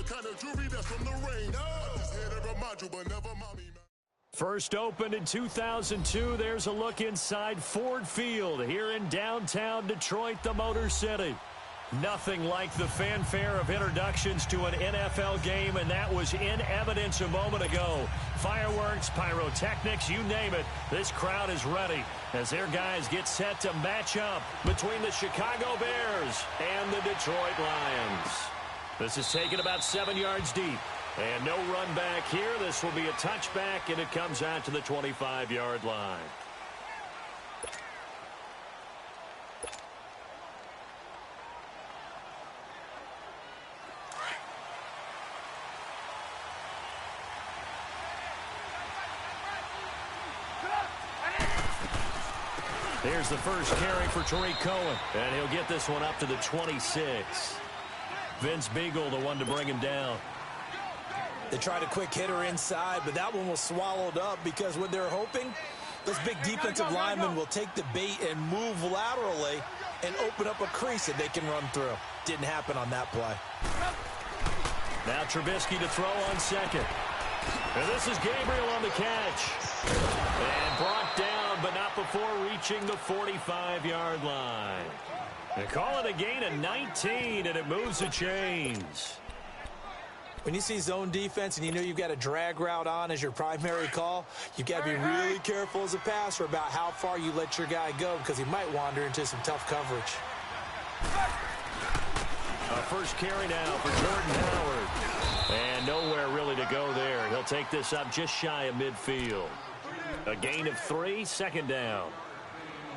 kind of jewelry that's from the rain. I just here to remind you, but never mind me. First opened in 2002, there's a look inside Ford Field here in downtown Detroit, the Motor City. Nothing like the fanfare of introductions to an NFL game, and that was in evidence a moment ago. Fireworks, pyrotechnics, you name it. This crowd is ready as their guys get set to match up between the Chicago Bears and the Detroit Lions. This is taken about 7 yards deep. And no run back here. This will be a touchback, and it comes out to the 25-yard line. Here's the first carry for Tariq Cohen, and he'll get this one up to the 26. Vince Beagle, the one to bring him down. They tried a quick hitter inside, but that one was swallowed up because what they're hoping, those big defensive linemen will take the bait and move laterally and open up a crease that they can run through. Didn't happen on that play. Now Trubisky to throw on second. And this is Gabriel on the catch. And brought down, but not before reaching the 45-yard line. They call it a gain of 19, and it moves the chains. When you see zone defense and you know you've got a drag route on as your primary call, you've got to be really careful as a passer about how far you let your guy go because he might wander into some tough coverage. A first carry now for Jordan Howard. And nowhere really to go there. He'll take this up just shy of midfield. A gain of 3, second down.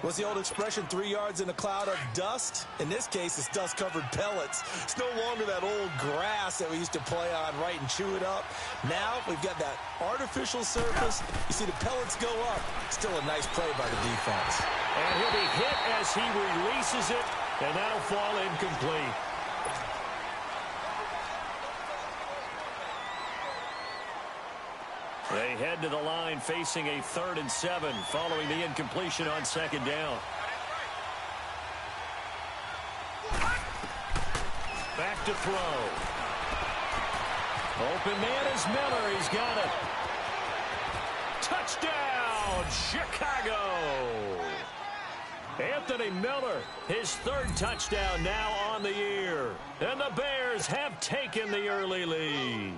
What's the old expression, 3 yards in a cloud of dust? In this case, it's dust-covered pellets. It's no longer that old grass that we used to play on, right, and chew it up. Now we've got that artificial surface. You see the pellets go up. Still a nice play by the defense. And he'll be hit as he releases it, and that'll fall incomplete. They head to the line facing a 3rd and 7 following the incompletion on second down. Back to throw. Open man is Miller. He's got it. Touchdown, Chicago. Anthony Miller, his 3rd touchdown now on the year. And the Bears have taken the early lead.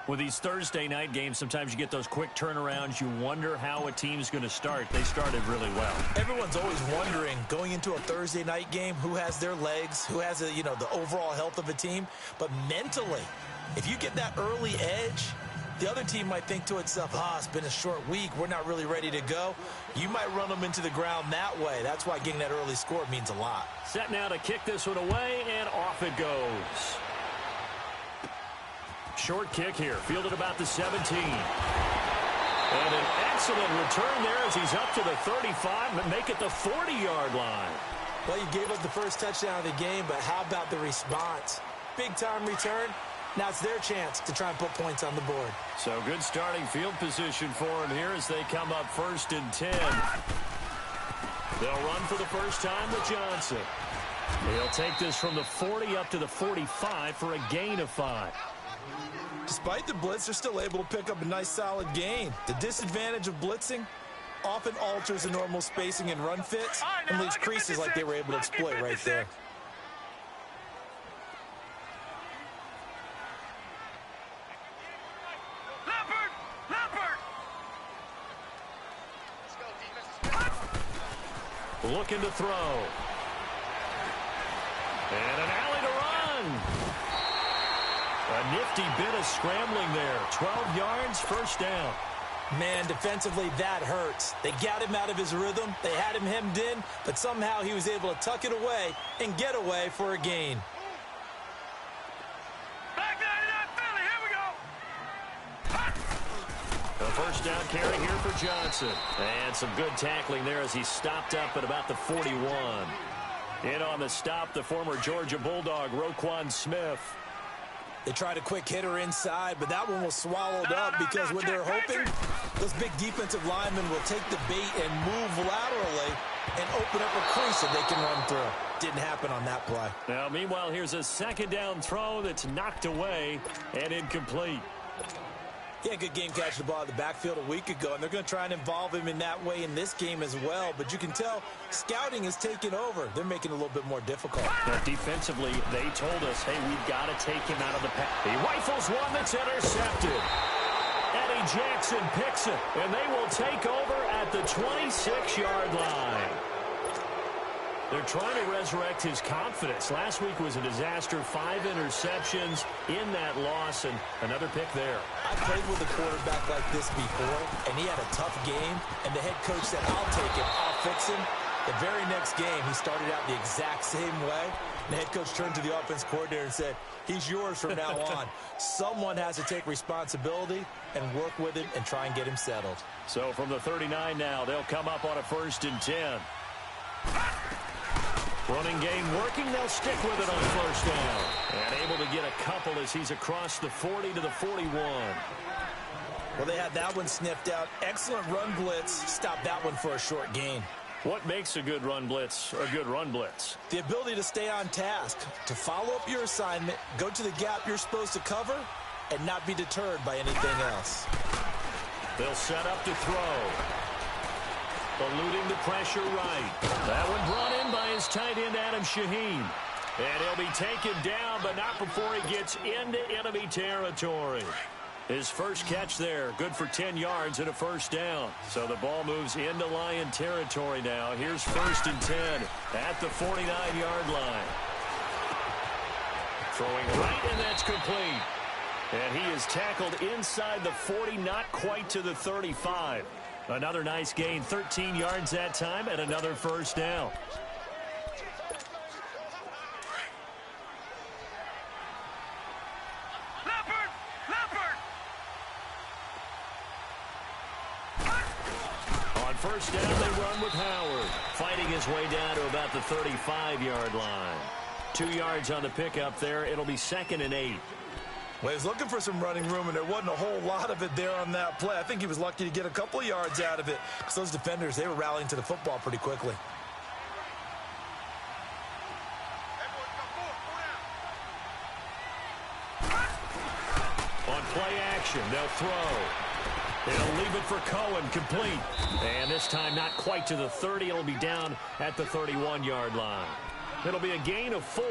With these Thursday night games, sometimes you get those quick turnarounds. You wonder how a team's going to start. They started really well. Everyone's always wondering, going into a Thursday night game, who has their legs, who has, the overall health of a team. But mentally, if you get that early edge, the other team might think to itself, it's been a short week. We're not really ready to go. You might run them into the ground that way. That's why getting that early score means a lot. Set now to kick this one away, and off it goes. Short kick here, fielded about the 17. And an excellent return there as he's up to the 35, but make it the 40-yard line. Well, you gave up the first touchdown of the game, but how about the response? Big-time return. Now it's their chance to try and put points on the board. So good starting field position for him here as they come up 1st and 10. They'll run for the first time with Johnson. He'll take this from the 40 up to the 45 for a gain of 5. Despite the blitz, they're still able to pick up a nice, solid gain. The disadvantage of blitzing often alters the normal spacing and run fits and leaves creases like they were able to exploit right there. Looking to throw. And an alley to run. A nifty bit of scrambling there. 12 yards, first down. Man, defensively, that hurts. They got him out of his rhythm. They had him hemmed in, but somehow he was able to tuck it away and get away for a gain. Back 99 Philly, here we go. A first down carry here for Johnson. And some good tackling there as he stopped up at about the 41. In on the stop, the former Georgia Bulldog, Roquan Smith. They tried a quick hitter inside, but that one was swallowed up because what they're hoping, those big defensive linemen will take the bait and move laterally and open up a crease that they can run through. Didn't happen on that play. Now, meanwhile, here's a second down throw that's knocked away and incomplete. Yeah, good game catching the ball in the backfield a week ago, and they're going to try and involve him in that way in this game as well. But you can tell scouting is taking over. They're making it a little bit more difficult. Now, defensively, they told us, hey, we've got to take him out of the pack. He rifles one that's intercepted. Eddie Jackson picks it, and they will take over at the 26-yard line. They're trying to resurrect his confidence. Last week was a disaster. 5 interceptions in that loss, and another pick there. I played with a quarterback like this before, and he had a tough game, and the head coach said, I'll take him, I'll fix him. The very next game, he started out the exact same way. The head coach turned to the offense coordinator and said, he's yours from now on. Someone has to take responsibility and work with him and try and get him settled. So from the 39 now, they'll come up on a 1st and 10. Running game working. They'll stick with it on 1st down. And able to get a couple as he's across the 40 to the 41. Well, they had that one sniffed out. Excellent run blitz. Stopped that one for a short gain. What makes a good run blitz a good run blitz? The ability to stay on task, to follow up your assignment, go to the gap you're supposed to cover, and not be deterred by anything else. They'll set up to throw. Eluding the pressure right. That one brought in by his tight end, Adam Shaheen. And he'll be taken down, but not before he gets into enemy territory. His first catch there, good for 10 yards and a 1st down. So the ball moves into Lion territory now. Here's 1st and 10 at the 49-yard line. Throwing right, and that's complete. And he is tackled inside the 40, not quite to the 35. Another nice gain, 13 yards that time, and another 1st down. On 1st down, they run with Howard, fighting his way down to about the 35-yard line. 2 yards on the pickup there. It'll be 2nd and 8. Well, he was looking for some running room, and there wasn't a whole lot of it there on that play. I think he was lucky to get a couple of yards out of it because those defenders, they were rallying to the football pretty quickly. On play action, they'll throw. They'll leave it for Cohen, complete. And this time not quite to the 30. It'll be down at the 31-yard line. It'll be a gain of 4,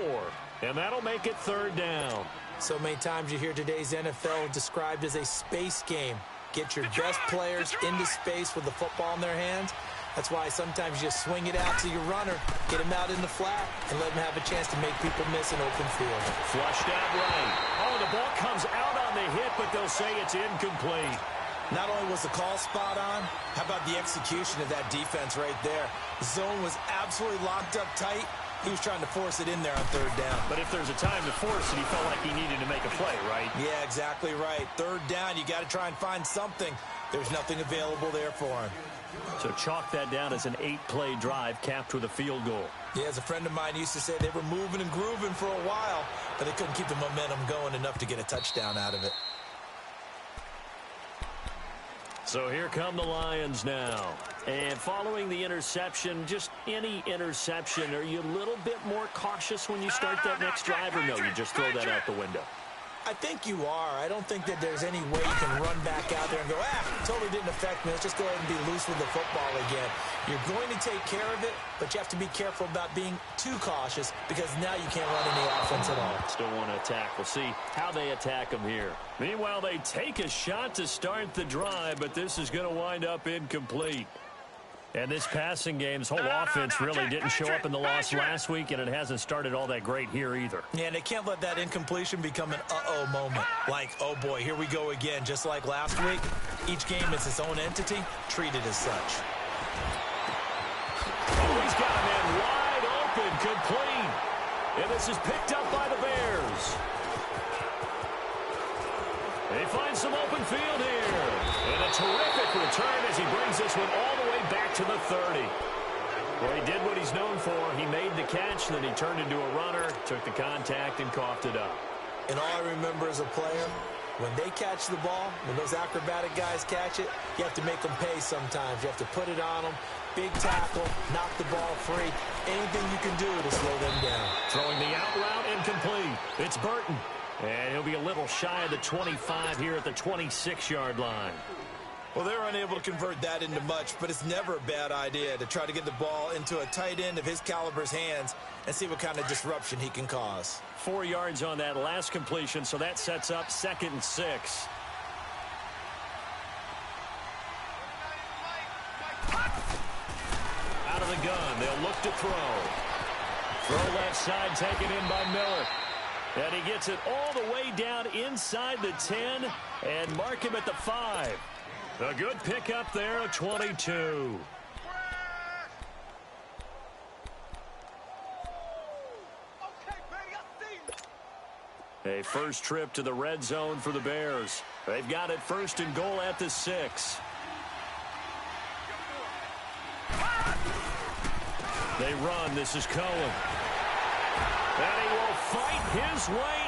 and that'll make it 3rd down. So many times you hear today's NFL described as a space game. Get your best players into space with the football in their hands. That's why sometimes you just swing it out to your runner, get him out in the flat, and let him have a chance to make people miss an open field. Flushed out right. Oh, the ball comes out on the hit, but they'll say it's incomplete. Not only was the call spot on, how about the execution of that defense right there? The zone was absolutely locked up tight. He was trying to force it in there on 3rd down. But if there's a time to force it, he felt like he needed to make a play, right? Yeah, exactly right. 3rd down, you got to try and find something. There's nothing available there for him. So chalk that down as an 8-play drive capped with a field goal. Yeah, as a friend of mine used to say, they were moving and grooving for a while, but they couldn't keep the momentum going enough to get a touchdown out of it. So here come the Lions now. And following the interception, just any interception, are you a little bit more cautious when you start that next drive, or no, you just throw that out the window? I think you are. I don't think that there's any way you can run back out there and go, totally didn't affect me. Let's just go ahead and be loose with the football again. You're going to take care of it, but you have to be careful about being too cautious because now you can't run any offense at all. Still want to attack. We'll see how they attack them here. Meanwhile, they take a shot to start the drive, but this is going to wind up incomplete. And this passing game's whole offense really didn't show up in the loss last week, and it hasn't started all that great here either. Yeah, and they can't let that incompletion become an uh-oh moment. Like, oh boy, here we go again, just like last week. Each game is its own entity, treated as such. Oh, he's got a man wide open, complete. And this is picked up by the Bears. They find some open field here. And a terrific return as he brings this one all the way back to the 30. Well, he did what he's known for. He made the catch, then he turned into a runner, took the contact, and coughed it up. And all I remember as a player, when they catch the ball, when those acrobatic guys catch it, you have to make them pay sometimes. You have to put it on them, big tackle, knock the ball free. Anything you can do to slow them down. Throwing the out route incomplete. It's Burton. And he'll be a little shy of the 25 here at the 26-yard line. Well, they're unable to convert that into much, but it's never a bad idea to try to get the ball into a tight end of his caliber's hands and see what kind of disruption he can cause. 4 yards on that last completion, so that sets up 2nd and 6. Out of the gun, they'll look to throw. Throw left side, taken in by Miller. And he gets it all the way down inside the 10 and mark him at the 5. A good pickup there, a 22. A first trip to the red zone for the Bears. They've got it 1st and goal at the 6. They run. This is Cohen. And he will fight his way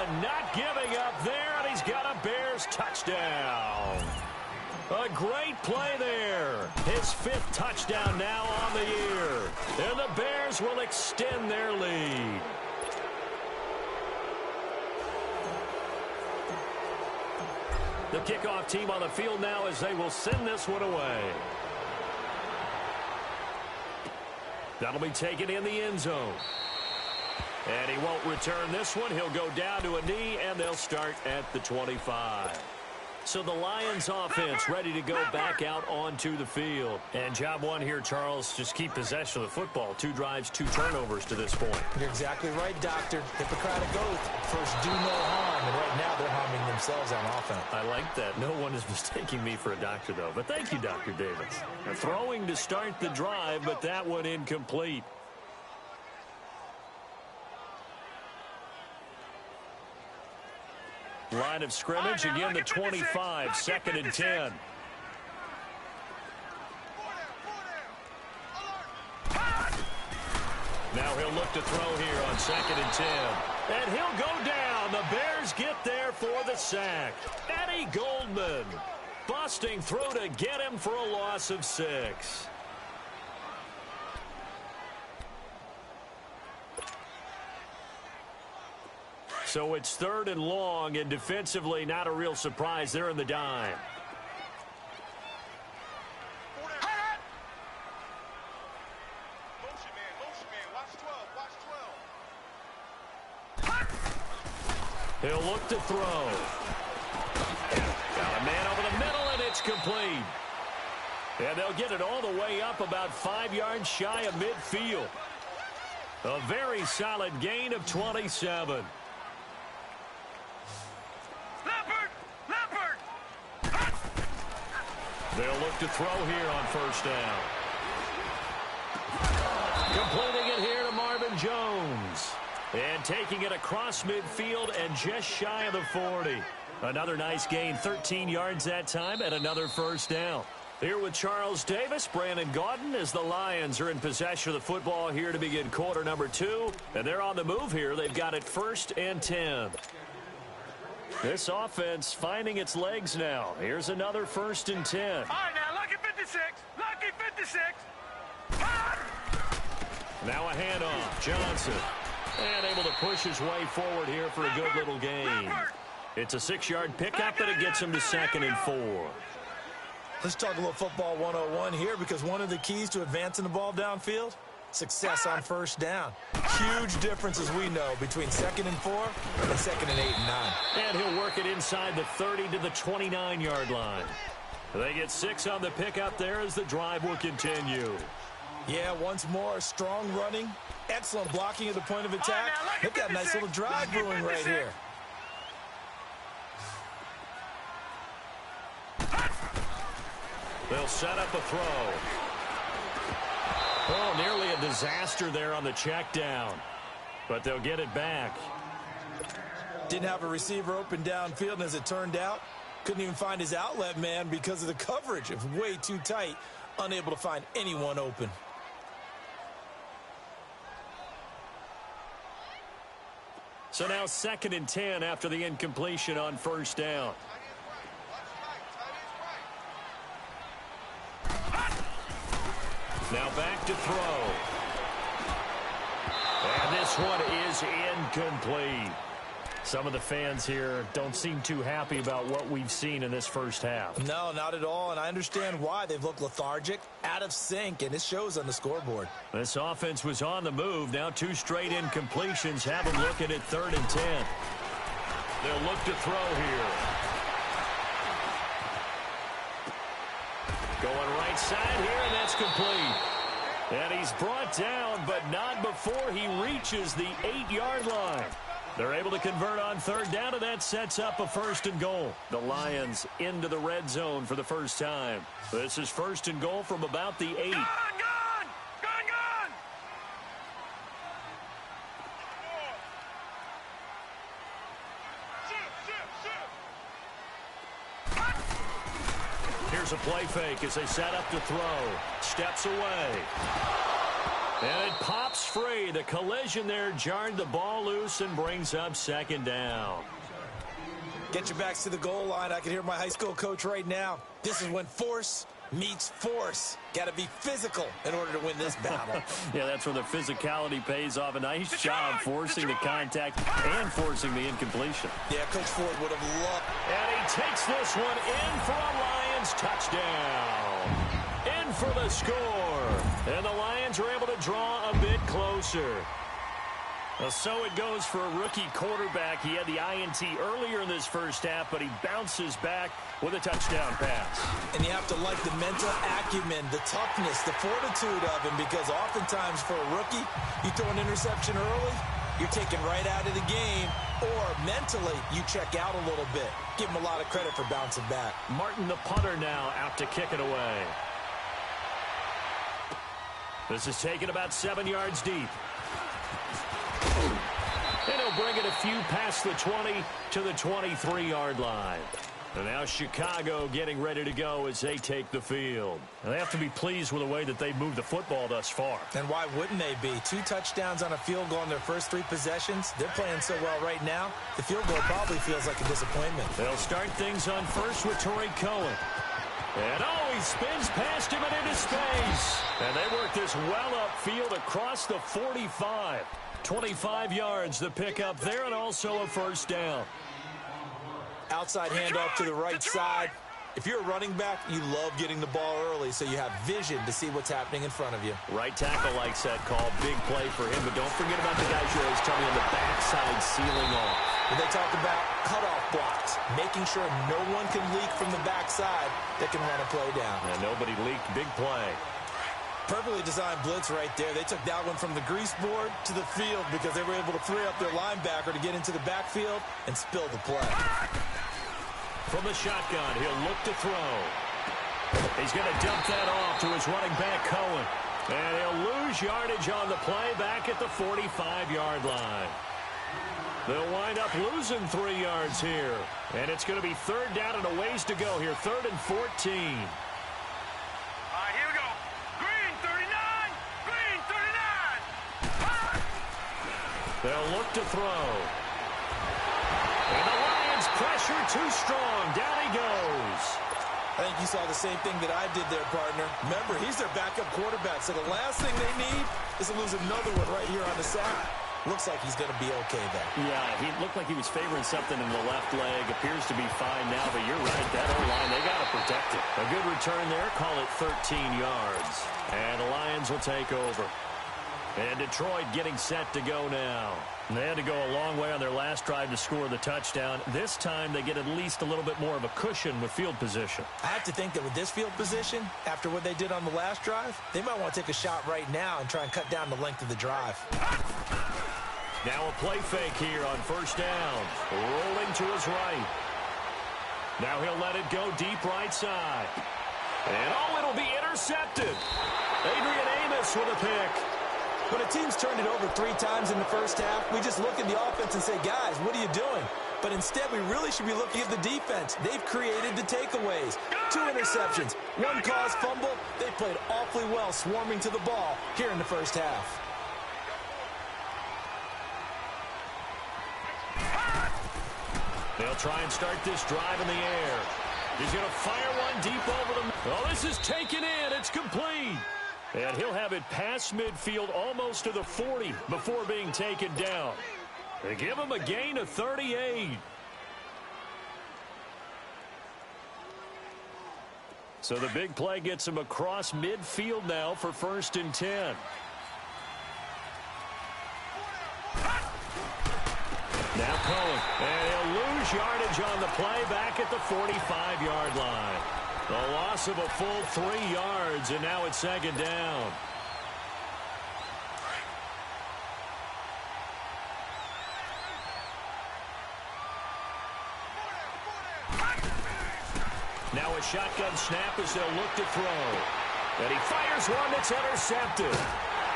in. Not giving up there, and he's got a Bears touchdown. A great play there. His 5th touchdown now on the year. And the Bears will extend their lead. The kickoff team on the field now as they will send this one away. That'll be taken in the end zone. And he won't return this one. He'll go down to a knee, and they'll start at the 25. So the Lions offense ready to go back out onto the field. And job one here, Charles, just keep possession of the football. 2 drives, 2 turnovers to this point. You're exactly right, Doctor. Hippocratic oath. First, do no harm. And right now, they're harming themselves on offense. I like that. No one is mistaking me for a doctor, though. But thank you, Dr. Davis. Throwing to start the drive, but that one incomplete. Line of scrimmage, again the 25, 2nd and 10. Now he'll look to throw here on 2nd and 10. And he'll go down. The Bears get there for the sack. Eddie Goldman busting through to get him for a loss of 6. So it's 3rd and long, and defensively not a real surprise. They're in the dime. Motion man, watch 12. He'll look to throw. Got a man over the middle, and it's complete. And they'll get it all the way up about 5 yards shy of midfield. A very solid gain of 27. They'll look to throw here on 1st down. Completing it here to Marvin Jones. And taking it across midfield and just shy of the 40. Another nice gain, 13 yards that time, and another 1st down. Here with Charles Davis, Brandon Gaudin, as the Lions are in possession of the football here to begin quarter number 2. And they're on the move here. They've got it 1st and 10. This offense finding its legs now. Here's another 1st and 10. All right, now, lucky 56. Lucky 56. Now a handoff. Johnson. And able to push his way forward here for a good little gain. It's a 6-yard pickup, and it gets him to 2nd and 4. Let's talk a little football 101 here, because one of the keys to advancing the ball downfield, success on 1st down. Huge difference, as we know, between 2nd and 4 and 2nd and 8 and 9. And he'll work it inside the 30 to the 29-yard line. They get 6 on the pickup there as the drive will continue. Yeah, once more, strong running, excellent blocking at the point of attack. They've got a nice little drive brewing right here. They'll set up a throw. Oh, nearly a disaster there on the check down. But they'll get it back. Didn't have a receiver open downfield, and as it turned out, couldn't even find his outlet man because of the coverage. It was way too tight, unable to find anyone open. So now 2nd and 10 after the incompletion on first down. Now back to throw. And this one is incomplete. Some of the fans here don't seem too happy about what we've seen in this first half. No, not at all, and I understand why. They've looked lethargic, out of sync, and it shows on the scoreboard. This offense was on the move. Now 2 straight incompletions have them looking at 3rd and 10. They'll look to throw here. Going right side here, and that's complete. And he's brought down, but not before he reaches the 8-yard line. They're able to convert on 3rd down, and that sets up a 1st and goal. The Lions into the red zone for the first time. This is 1st and goal from about the 8. Gone! Here's a play fake as they set up to throw. Steps away. And it pops free. The collision there jarred the ball loose and brings up 2nd down. Get your backs to the goal line. I can hear my high school coach right now. This is when force meets force. Got to be physical in order to win this battle. Yeah, that's where the physicality pays off. A nice job forcing the contact and forcing the incompletion. Yeah, Coach Ford would have loved. And he takes this one in for a Lions touchdown. In for the score. And the Lions are able to draw a bit closer. Well, so it goes for a rookie quarterback. He had the INT earlier in this first half, but he bounces back with a touchdown pass. And you have to like the mental acumen, the toughness, the fortitude of him, because oftentimes for a rookie, you throw an interception early, you're taken right out of the game, or mentally you check out a little bit. Give him a lot of credit for bouncing back. Martin, the punter, now out to kick it away. This is taken about 7 yards deep. And he'll bring it a few past the 20 to the 23-yard line. And now Chicago getting ready to go as they take the field. And they have to be pleased with the way that they've moved the football thus far. And why wouldn't they be? 2 touchdowns on a field goal in their first 3 possessions. They're playing so well right now, the field goal probably feels like a disappointment. They'll start things on first with Tariq Cohen. And he spins past him and into space. And they work this well upfield across the 45. 25 yards the pickup there, and also a first down. Outside handoff to the right side. If you're a running back, you love getting the ball early so you have vision to see what's happening in front of you. Right tackle likes that call. Big play for him, but don't forget about the guys you always tell me on the backside sealing off. When they talk about cutoff blocks, making sure no one can leak from the backside that can run a play down. And nobody leaked. Big play. Perfectly designed blitz right there. They took that one from the grease board to the field because they were able to free up their linebacker to get into the backfield and spill the play. From the shotgun, he'll look to throw. He's going to dump that off to his running back, Cohen. And he'll lose yardage on the play back at the 45-yard line. They'll wind up losing 3 yards here. And it's going to be 3rd down and a ways to go here. 3rd and 14. Here we go. Green 39. Green 39. They'll look to throw. And the Lions pressure too strong. Down he goes. I think you saw the same thing that I did there, partner. Remember, he's their backup quarterback, so the last thing they need is to lose another one right here on the sack. Looks like he's going to be okay there. Yeah, he looked like he was favoring something in the left leg. Appears to be fine now, but you're right. That O-line, they got to protect it. A good return there. Call it 13 yards. And the Lions will take over. And Detroit getting set to go now. And they had to go a long way on their last drive to score the touchdown. This time they get at least a little bit more of a cushion with field position. I have to think that with this field position, after what they did on the last drive, they might want to take a shot right now and try and cut down the length of the drive. Now a play fake here on first down. Rolling to his right. Now he'll let it go deep right side. And it'll be intercepted. Adrian Amos with a pick. When a team's turned it over 3 times in the first half, we just look at the offense and say, guys, what are you doing? But instead, we really should be looking at the defense. They've created the takeaways. 2 interceptions, 1 caused fumble. They played awfully well swarming to the ball here in the first half. They'll try and start this drive in the air. He's going to fire one deep over the... Oh, this is taken in. It's complete. And he'll have it past midfield almost to the 40 before being taken down. They give him a gain of 38. So the big play gets him across midfield now for 1st and 10. Now Cohen, and he'll lose yardage on the play back at the 45-yard line. The loss of a full 3 yards, and now it's 2nd down. Now a shotgun snap as they'll look to throw. And he fires one that's intercepted.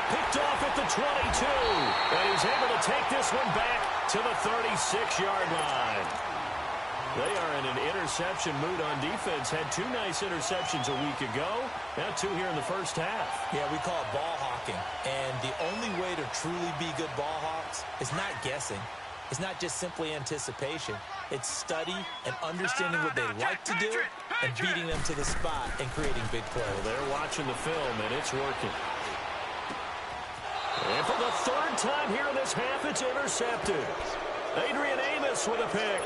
Picked off at the 22. And he's able to take this one back to the 36-yard line. They are in an interception mood on defense. Had 2 nice interceptions a week ago. Now 2 here in the first half. Yeah, we call it ball hawking. And the only way to truly be good ball hawks is not guessing. It's not just simply anticipation. It's study and understanding what they like to do and beating them to the spot and creating big plays. Well, they're watching the film, and it's working. And for the 3rd time here in this half, it's intercepted. Adrian Amos with a pick.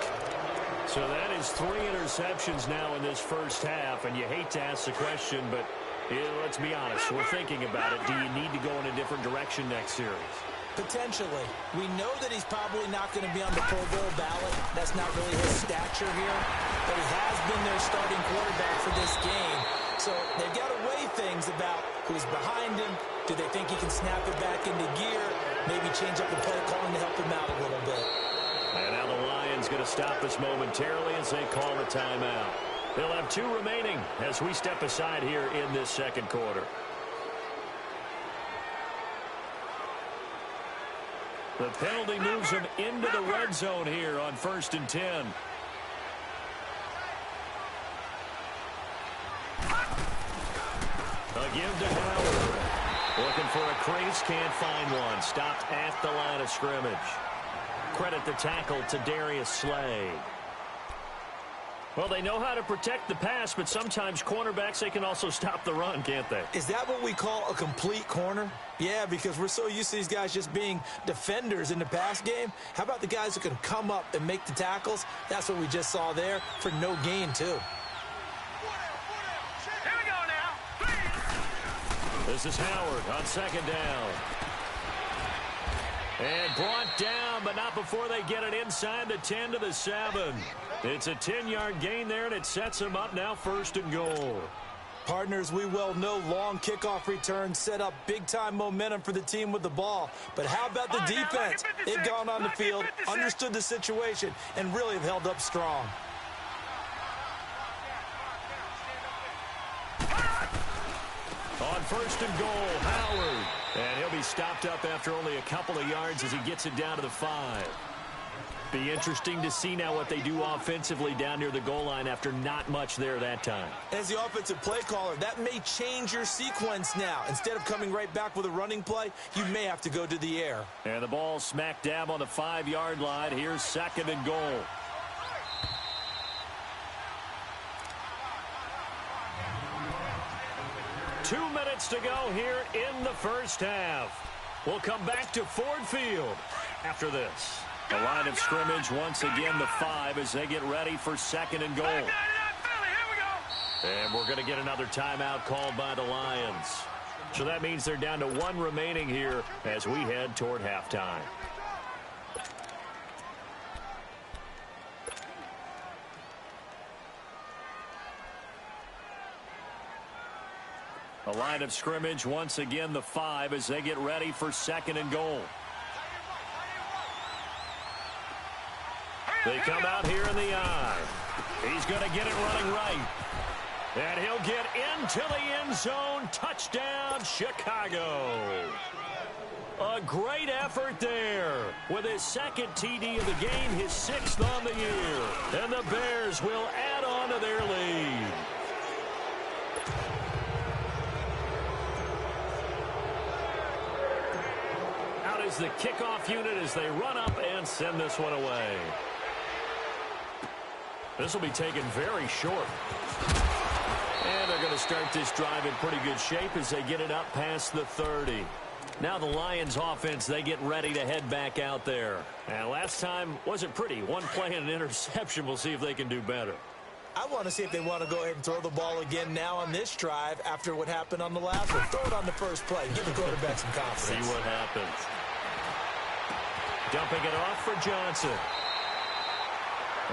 So that is 3 interceptions now in this first half, and you hate to ask the question, but let's be honest. We're thinking about it. Do you need to go in a different direction next series? Potentially. We know that he's probably not going to be on the Pro Bowl ballot. That's not really his stature here. But he has been their starting quarterback for this game. So they've got to weigh things about who's behind him. Do they think he can snap it back into gear? Maybe change up the play calling to help him out a little bit. And now the Lions going to stop us momentarily as they call a timeout. They'll have 2 remaining as we step aside here in this 2nd quarter. The penalty moves him into the red zone here on 1st and 10. A give to Howard. Looking for a crease, can't find one. Stopped at the line of scrimmage. Credit the tackle to Darius Slay. Well, they know how to protect the pass, but sometimes cornerbacks, they can also stop the run, can't they? Is that what we call a complete corner? Yeah, because we're so used to these guys just being defenders in the pass game. How about the guys who can come up and make the tackles? That's what we just saw there for no gain, too. Here we go now. This is Howard on 2nd down. And brought down, but not before they get it inside the 10 to the 7. It's a 10-yard gain there, and it sets them up now 1st and goal. Partners, we well know long kickoff returns set up big-time momentum for the team with the ball. But how about the defense? They've gone on the field, understood the situation, and really have held up strong. On 1st and goal, Howard. And he'll be stopped up after only a couple of yards as he gets it down to the 5. Be interesting to see now what they do offensively down near the goal line after not much there that time. As the offensive play caller, that may change your sequence now. Instead of coming right back with a running play, you may have to go to the air. And the ball smack dab on the 5-yard line. Here's 2nd and goal. Two minutes to go here in the first half. We'll come back to Ford Field after this. The line of scrimmage once again the 5 as they get ready for 2nd and goal. And we're going to get another timeout called by the Lions. So that means they're down to 1 remaining here as we head toward halftime. The line of scrimmage once again the 5 as they get ready for 2nd and goal. They come out here in the eye. He's going to get it running right. And he'll get into the end zone. Touchdown, Chicago. A great effort there with his 2nd TD of the game, his 6th on the year. And the Bears will add on to their lead. Out is the kickoff unit as they run up and send this one away. This will be taken very short. And they're going to start this drive in pretty good shape as they get it up past the 30. Now the Lions offense, they get ready to head back out there. And last time wasn't pretty. One play and an interception. We'll see if they can do better. I want to see if they want to go ahead and throw the ball again now on this drive after what happened on the last one. Throw it on the first play. Give the quarterback some confidence. See what happens. Dumping it off for Johnson.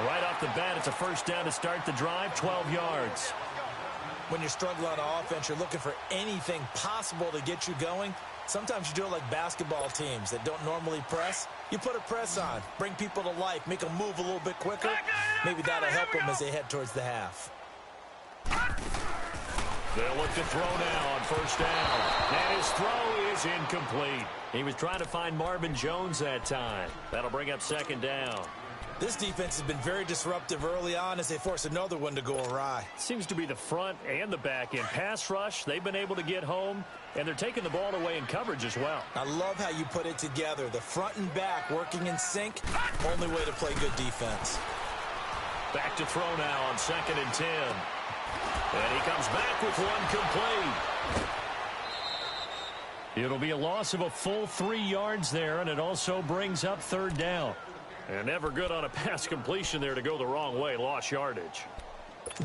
Right off the bat, it's a first down to start the drive, 12 yards. When you're struggling on offense, you're looking for anything possible to get you going. Sometimes you do it like basketball teams that don't normally press. You put a press on, bring people to life, make them move a little bit quicker. Maybe that'll help them as they head towards the half. They'll look to throw now on first down. And his throw is incomplete. He was trying to find Marvin Jones that time. That'll bring up second down. This defense has been very disruptive early on as they force another one to go awry. Seems to be the front and the back end. Pass rush, they've been able to get home, and they're taking the ball away in coverage as well. I love how you put it together. The front and back working in sync, only way to play good defense. Back to throw now on 2nd and 10. And he comes back with one complete. It'll be a loss of a full 3 yards there, and it also brings up third down. And never good on a pass completion there to go the wrong way. Lost yardage.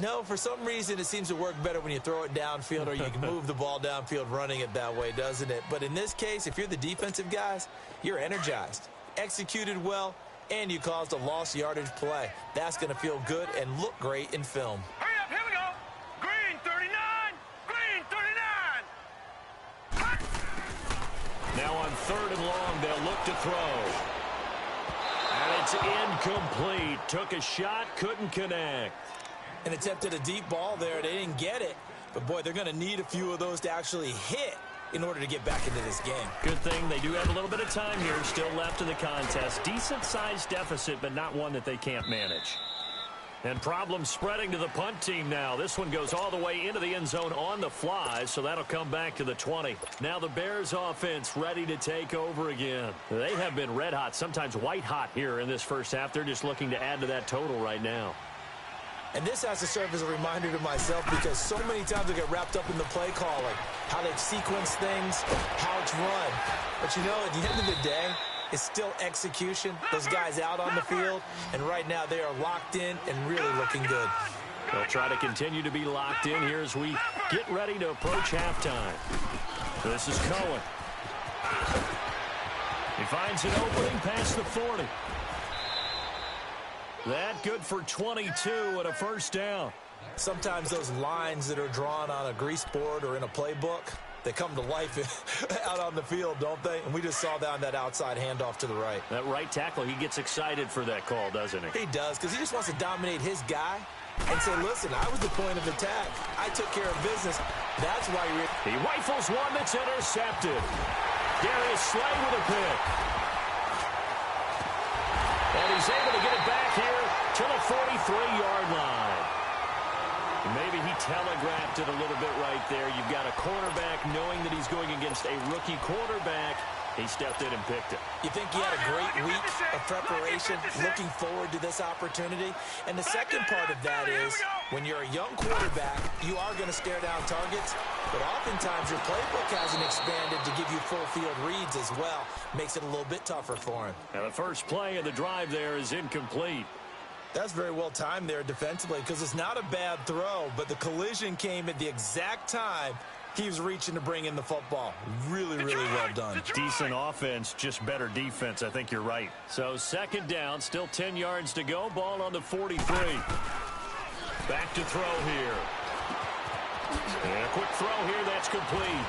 No, for some reason it seems to work better when you throw it downfield or you can move the ball downfield running it that way, doesn't it? But in this case, if you're the defensive guys, you're energized, executed well, and you caused a lost yardage play. That's going to feel good and look great in film. Hurry up, here we go. Green 39, green 39. Now on 3rd and long, they'll look to throw. And it's incomplete. Took a shot, couldn't connect. And attempted a deep ball there. They didn't get it. But, boy, they're going to need a few of those to actually hit in order to get back into this game. Good thing they do have a little bit of time here still left in the contest. Decent-sized deficit, but not one that they can't manage. And problems spreading to the punt team now. This one goes all the way into the end zone on the fly, so that'll come back to the 20. Now the Bears offense ready to take over again. They have been red hot, sometimes white hot here in this first half. They're just looking to add to that total right now. And this has to serve as a reminder to myself because so many times I get wrapped up in the play calling, how they've sequenced things, how it's run. But, you know, at the end of the day, it's still execution. Those guys out on the field, and right now they are locked in and really looking good. They'll try to continue to be locked in here as we get ready to approach halftime. This is Cohen. He finds an opening past the 40. That good for 22 and a first down. Sometimes those lines that are drawn on a grease board or in a playbook, they come to life out on the field, don't they? And we just saw down that outside handoff to the right. That right tackle, he gets excited for that call, doesn't he? He does, because he just wants to dominate his guy and say, listen, I was the point of attack. I took care of business. That's why you're... He rifles one that's intercepted. Darius Slay with a pick. And he's able to get it back here to the 43-yard line. Maybe he telegraphed it a little bit right there. You've got a cornerback knowing that he's going against a rookie quarterback. He stepped in and picked it. You think he had a great week of preparation, looking forward to this opportunity? And the second part of that is, when you're a young quarterback, you are going to stare down targets, but oftentimes your playbook hasn't expanded to give you full field reads as well. Makes it a little bit tougher for him. And the first play of the drive there is incomplete. That's very well timed there defensively because it's not a bad throw, but the collision came at the exact time he was reaching to bring in the football. Really, really well done. Decent offense, just better defense. I think you're right. So second down, still 10 yards to go. Ball on the 43. Back to throw here. And a quick throw here, that's complete.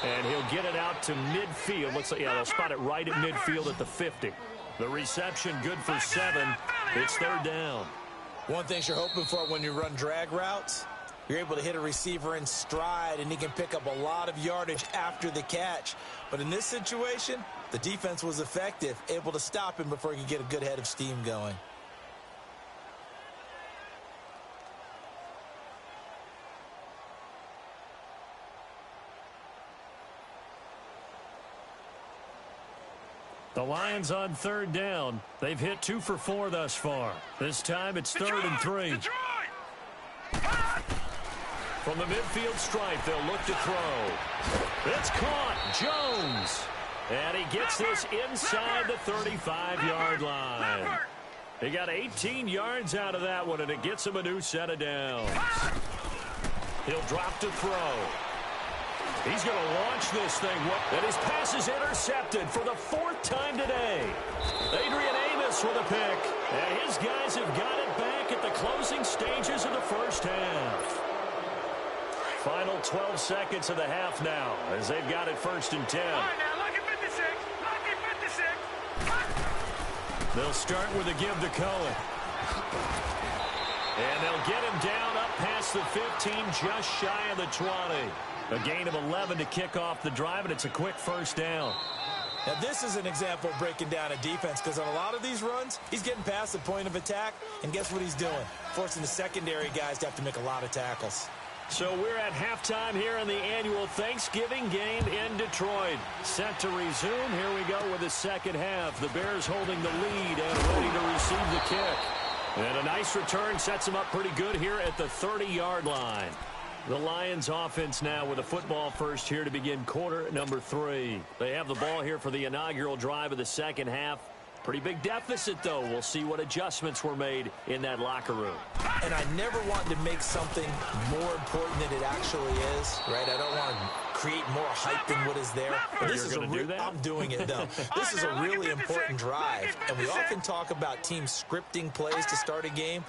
And he'll get it out to midfield. Looks like, yeah, they'll spot it right at midfield at the 50. The reception good for 7. It's third down. One thing you're hoping for when you run drag routes, you're able to hit a receiver in stride, and he can pick up a lot of yardage after the catch. But in this situation, the defense was effective, able to stop him before he could get a good head of steam going. The Lions on third down. They've hit 2 for 4 thus far. This time it's third and 3. From the midfield stripe, they'll look to throw. It's caught. Jones. And he gets this inside the 35-yard line. He got 18 yards out of that one, and it gets him a new set of downs. He'll drop to throw. He's going to launch this thing. And his pass is intercepted for the 4th time today. Adrian Amos with a pick. And his guys have got it back at the closing stages of the first half. Final 12 seconds of the half now as they've got it 1st and 10. All right, now, look at 56. Look at 56. They'll start with a give to Cohen. And they'll get him down up past the 15, just shy of the 20. A gain of 11 to kick off the drive, and it's a quick first down. Now, this is an example of breaking down a defense, because on a lot of these runs, he's getting past the point of attack, and guess what he's doing? Forcing the secondary guys to have to make a lot of tackles. So we're at halftime here in the annual Thanksgiving game in Detroit. Set to resume. Here we go with the second half. The Bears holding the lead and ready to receive the kick. And a nice return sets them up pretty good here at the 30-yard line. The Lions offense now with a football first here to begin quarter number 3. They have the ball here for the inaugural drive of the second half. Pretty big deficit, though. We'll see what adjustments were made in that locker room. And I never want to make something more important than it actually is, right? I don't want to create more hype than what is there. But this is I'm doing it, though. This is a really important drive. And we often talk about teams scripting plays to start a game.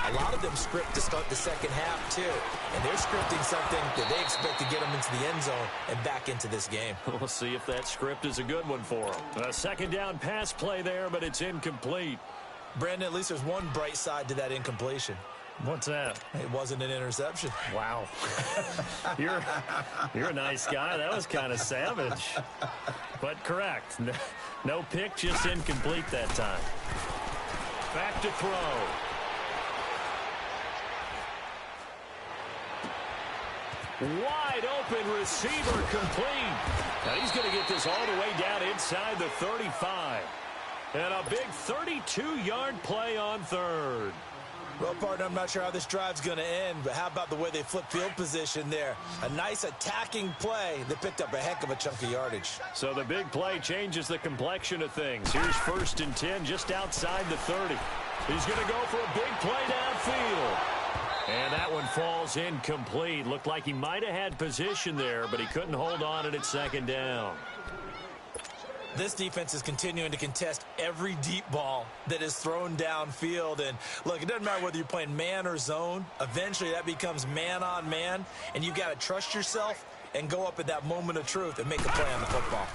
A lot of them script to start the second half, too. And they're scripting something that they expect to get them into the end zone and back into this game. We'll see if that script is a good one for them. A second down pass play there, but it's incomplete. Brandon, at least there's one bright side to that incompletion. What's that? It wasn't an interception. Wow. You're a nice guy. That was kind of savage. But correct. No pick, just incomplete that time. Back to throw. Wide open receiver complete. Now he's going to get this all the way down inside the 35. And a big 32-yard play on third. Well, partner, I'm not sure how this drive's going to end, but how about the way they flip field position there? A nice attacking play that picked up a heck of a chunk of yardage. So the big play changes the complexion of things. Here's 1st and 10 just outside the 30. He's going to go for a big play downfield. And that one falls incomplete. Looked like he might have had position there, but he couldn't hold on at second down. This defense is continuing to contest every deep ball that is thrown downfield. And, look, it doesn't matter whether you're playing man or zone. Eventually, that becomes man-on-man, and you've got to trust yourself and go up at that moment of truth and make a play on the football.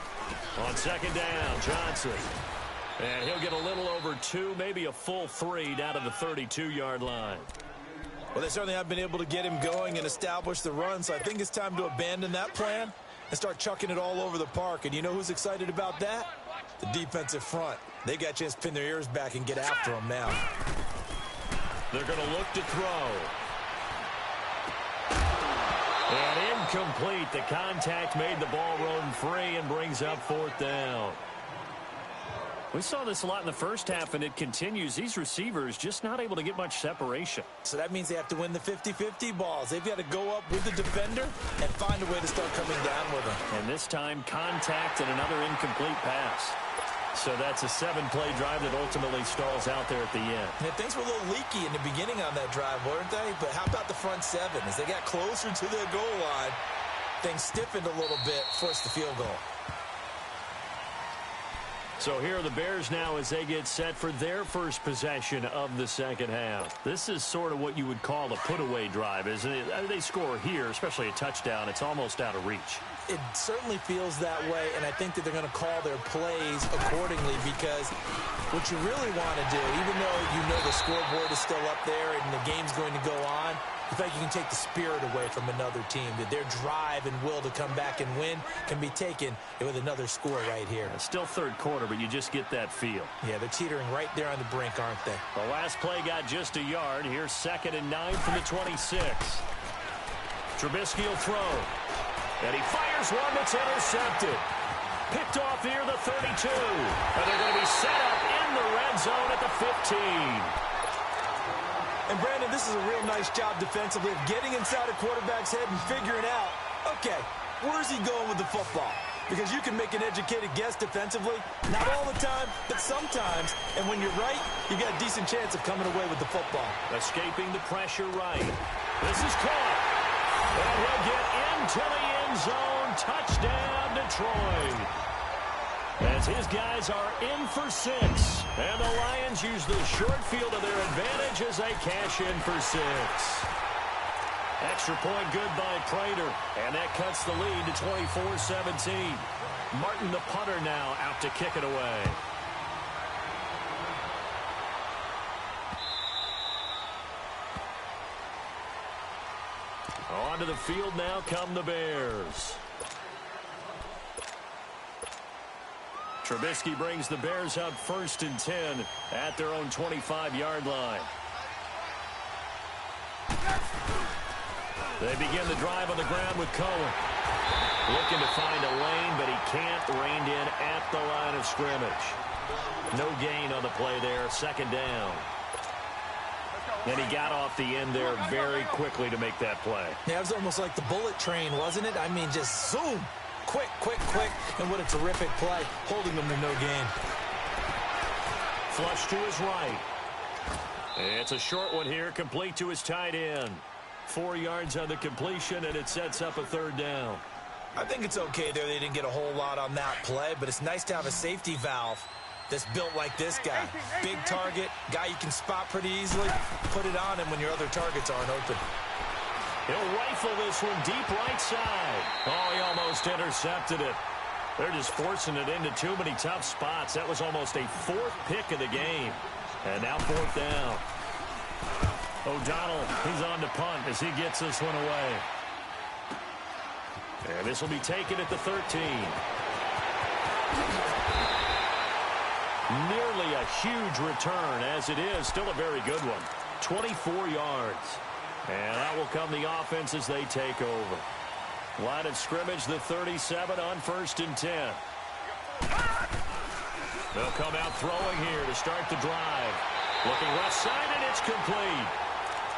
On second down, Johnson. And he'll get a little over 2, maybe a full 3 down to the 32-yard line. Well, they certainly have been able to get him going and establish the run, so I think it's time to abandon that plan and start chucking it all over the park. And you know who's excited about that? The defensive front. They got a chance to pin their ears back and get after him now. They're going to look to throw. And incomplete. The contact made the ball roam free and brings up 4th down. We saw this a lot in the first half, and it continues. These receivers just not able to get much separation. So that means they have to win the 50-50 balls. They've got to go up with the defender and find a way to start coming down with them. And this time, contact and another incomplete pass. So that's a 7-play drive that ultimately stalls out there at the end. And things were a little leaky in the beginning on that drive, weren't they? But how about the front 7? As they got closer to their goal line, things stiffened a little bit, forced the field goal. So here are the Bears now as they get set for their first possession of the second half. This is sort of what you would call a put-away drive, isn't it? They score here, especially a touchdown. It's almost out of reach. It certainly feels that way, and I think that they're going to call their plays accordingly, because what you really want to do, even though you know the scoreboard is still up there and the game's going to go on, in fact, you can take the spirit away from another team, that their drive and will to come back and win can be taken with another score right here. It's still third quarter, but you just get that feel. Yeah, they're teetering right there on the brink, aren't they? The last play got just a yard. Here's 2nd and 9 from the 26. Trubisky will throw. And he fires one that's intercepted. Picked off near the 32. And they're going to be set up in the red zone at the 15. And, Brandon, this is a real nice job defensively of getting inside a quarterback's head and figuring out, okay, where's he going with the football? Because you can make an educated guess defensively. Not all the time, but sometimes. And when you're right, you got a decent chance of coming away with the football. Escaping the pressure right. This is caught. And he'll get into the end zone. Touchdown, Detroit. As his guys are in for 6. And the Lions use the short field to their advantage as they cash in for 6. Extra point good by Prater. And that cuts the lead to 24-17. Martin, the punter, now out to kick it away. Onto the field now come the Bears. Trubisky brings the Bears up 1st and 10 at their own 25-yard line. They begin the drive on the ground with Cohen. Looking to find a lane, but he can't. Reined in at the line of scrimmage. No gain on the play there. 2nd down. And he got off the end there very quickly to make that play. Yeah, it was almost like the bullet train, wasn't it? I mean, just zoom. Quick, quick, quick. And what a terrific play. Holding them to no gain. Flush to his right. It's a short one here, complete to his tight end. 4 yards on the completion, and it sets up a 3rd down. I think it's okay there. They didn't get a whole lot on that play, but it's nice to have a safety valve that's built like this guy. Big target, guy you can spot pretty easily. Put it on him when your other targets aren't open. He'll rifle this one deep right side. Oh, he almost intercepted it. They're just forcing it into too many tough spots. That was almost a 4th pick of the game. And now 4th down. O'Donnell, he's on to punt as he gets this one away. And this will be taken at the 13. Nearly a huge return, as it is. Still a very good one. 24 yards. And that will come the offense as they take over. Line of scrimmage, the 37 on 1st and 10. They'll come out throwing here to start the drive. Looking left side, and it's complete.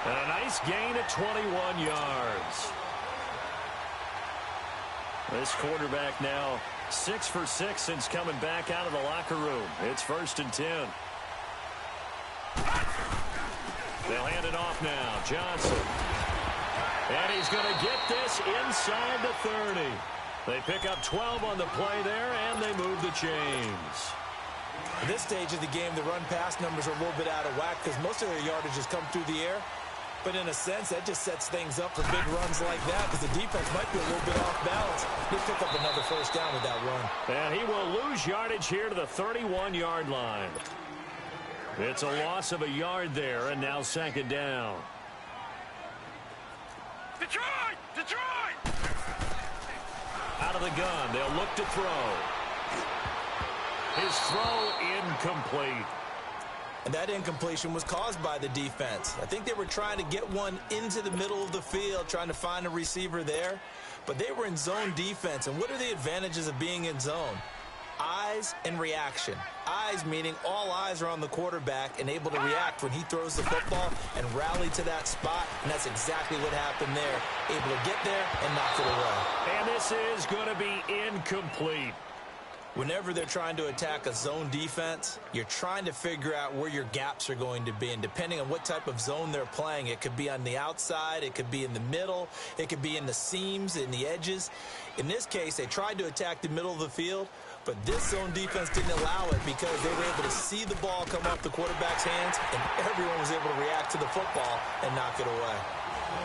And a nice gain at 21 yards. This quarterback now 6 for 6 since coming back out of the locker room. It's 1st and 10. They'll hand it off now. Johnson. And he's going to get this inside the 30. They pick up 12 on the play there, and they move the chains. At this stage of the game, the run-pass numbers are a little bit out of whack because most of their yardage has come through the air. But in a sense, that just sets things up for big runs like that because the defense might be a little bit off balance. He'll pick up another 1st down with that run. And he will lose yardage here to the 31-yard line. It's a loss of a yard there, and now 2nd down. Detroit! Detroit! Out of the gun, they'll look to throw. His throw incomplete. And that incompletion was caused by the defense. I think they were trying to get one into the middle of the field, trying to find a receiver there. But they were in zone defense. And what are the advantages of being in zone? Eyes and reaction. Eyes meaning all eyes are on the quarterback and able to react when he throws the football and rally to that spot. And that's exactly what happened there. Able to get there and knock it away. And this is going to be incomplete. Whenever they're trying to attack a zone defense, you're trying to figure out where your gaps are going to be. And depending on what type of zone they're playing, it could be on the outside, it could be in the middle, it could be in the seams, in the edges. In this case, they tried to attack the middle of the field, but this zone defense didn't allow it because they were able to see the ball come off the quarterback's hands, and everyone was able to react to the football and knock it away.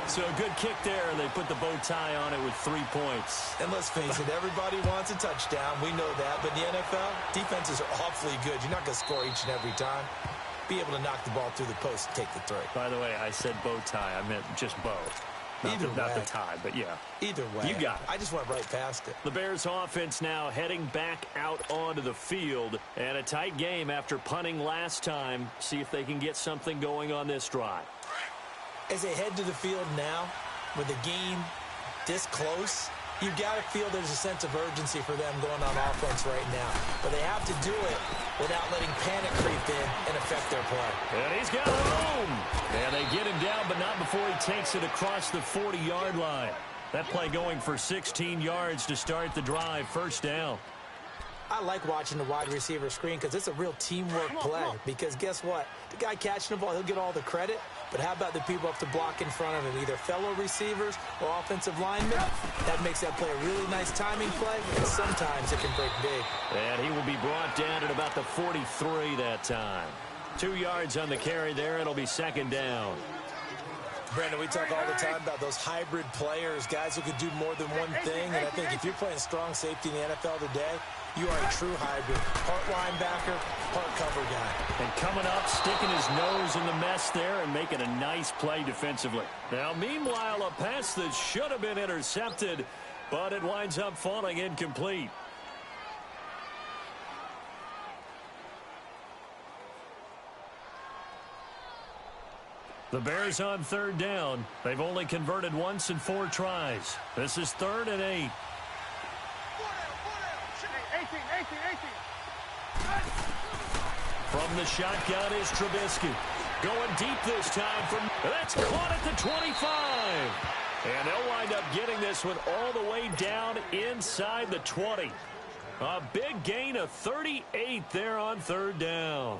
So a good kick there, and they put the bow tie on it with 3 points. And let's face it, everybody wants a touchdown. We know that. But in the NFL, defenses are awfully good. You're not going to score each and every time. Be able to knock the ball through the post and take the throw. By the way, I said bow tie. I meant just bow. Not the tie, but yeah. Either way. You got it. I just went right past it. The Bears offense now heading back out onto the field. And a tight game after punting last time. See if they can get something going on this drive. As they head to the field now, with the game this close, You've got to feel there's a sense of urgency for them going on offense right now. But they have to do it without letting panic creep in and affect their play. And he's got room. And they get him down, but not before he takes it across the 40-yard line. That play going for 16 yards to start the drive. First down. I like watching the wide receiver screen because it's a real teamwork play. Because guess what? The guy catching the ball, he'll get all the credit. But how about the people up to block in front of him, either fellow receivers or offensive linemen? That makes that play a really nice timing play, and sometimes it can break big. And he will be brought down at about the 43 that time. 2 yards on the carry there. It'll be second down. Brandon, we talk all the time about those hybrid players, guys who can do more than one thing. And I think if you're playing strong safety in the NFL today, you are a true hybrid. Part linebacker, part cover guy. And coming up, sticking his nose in the mess there and making a nice play defensively. Now, meanwhile, a pass that should have been intercepted, but it winds up falling incomplete. The Bears on third down. They've only converted once in 4 tries. This is 3rd and 8. From the shotgun is Trubisky. Going deep this time from... That's caught at the 25. And they'll wind up getting this one all the way down inside the 20. A big gain of 38 there on third down.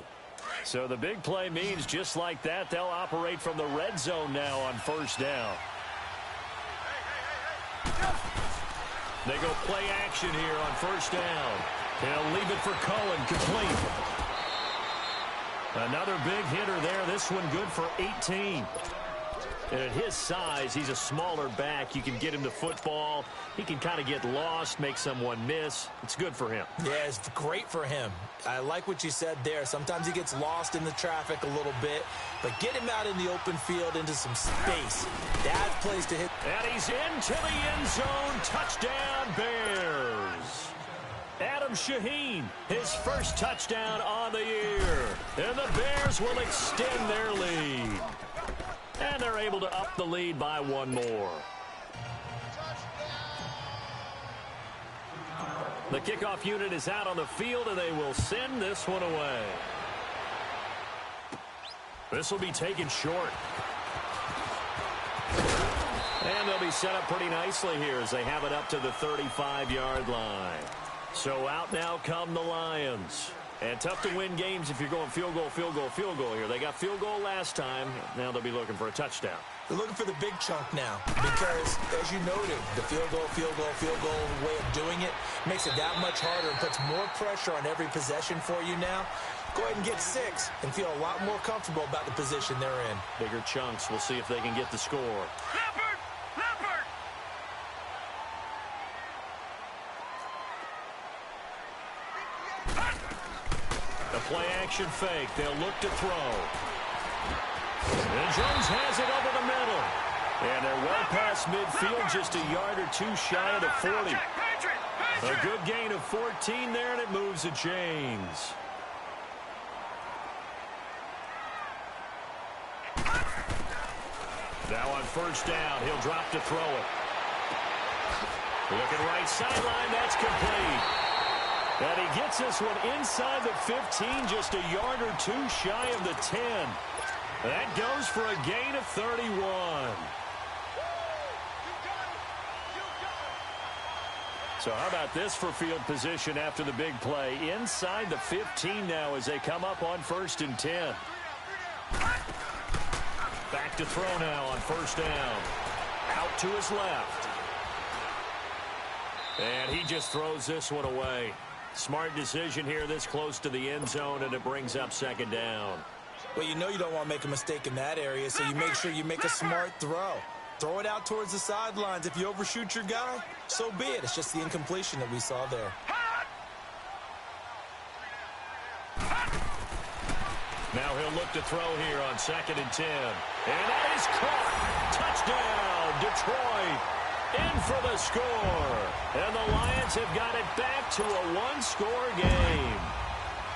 So the big play means just like that, they'll operate from the red zone now on first down. They go play action here on first down. He'll leave it for Cohen, complete. Another big hitter there. This one good for 18. And at his size, he's a smaller back. You can get him the football. He can kind of get lost, make someone miss. It's good for him. Yeah, it's great for him. I like what you said there. Sometimes he gets lost in the traffic a little bit, but get him out in the open field into some space. That's place to hit. And he's into the end zone. Touchdown, Bears. Adam Shaheen, his first touchdown on the year. And the Bears will extend their lead. And they're able to up the lead by one more. The kickoff unit is out on the field, and they will send this one away. This will be taken short. And they'll be set up pretty nicely here as they have it up to the 35-yard line. So out now come the Lions. And tough to win games if you're going field goal, field goal, field goal here. They got field goal last time. Now they'll be looking for a touchdown. They're looking for the big chunk now because, as you noted, the field goal way of doing it makes it that much harder and puts more pressure on every possession for you now. Go ahead and get 6 and feel a lot more comfortable about the position they're in. Bigger chunks. We'll see if they can get the score. Play-action fake. They'll look to throw. And Jones has it over the middle. And they're well past midfield, just a yard or 2 shy of the 40. A good gain of 14 there, and it moves the chains. Now on first down, he'll drop to throw it. Looking right sideline, that's complete. And he gets this one inside the 15, just a yard or 2 shy of the 10. That goes for a gain of 31. So how about this for field position after the big play? Inside the 15 now as they come up on 1st and 10. Back to throw now on first down. Out to his left. And he just throws this one away. Smart decision here this close to the end zone, and it brings up second down. Well, you know you don't want to make a mistake in that area, so you make sure you make a smart throw. Throw it out towards the sidelines. If you overshoot your guy, so be it. It's just the incompletion that we saw there. Now he'll look to throw here on 2nd and 10. And that is caught. Touchdown, Detroit. In for the score. And the Lions have got it back to a 1-score game.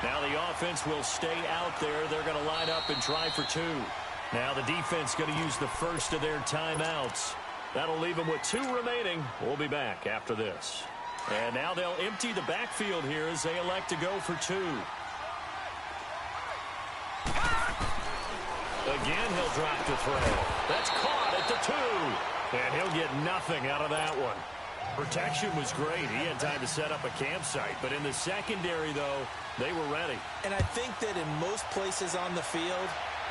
Now the offense will stay out there. They're going to line up and try for 2. Now the defense going to use the first of their timeouts. That'll leave them with 2 remaining. We'll be back after this. And now they'll empty the backfield here as they elect to go for 2. Again, he'll drop to throw. That's caught at the 2. And he'll get nothing out of that one. Protection was great. He had time to set up a campsite. But in the secondary, though, they were ready. And I think that in most places on the field,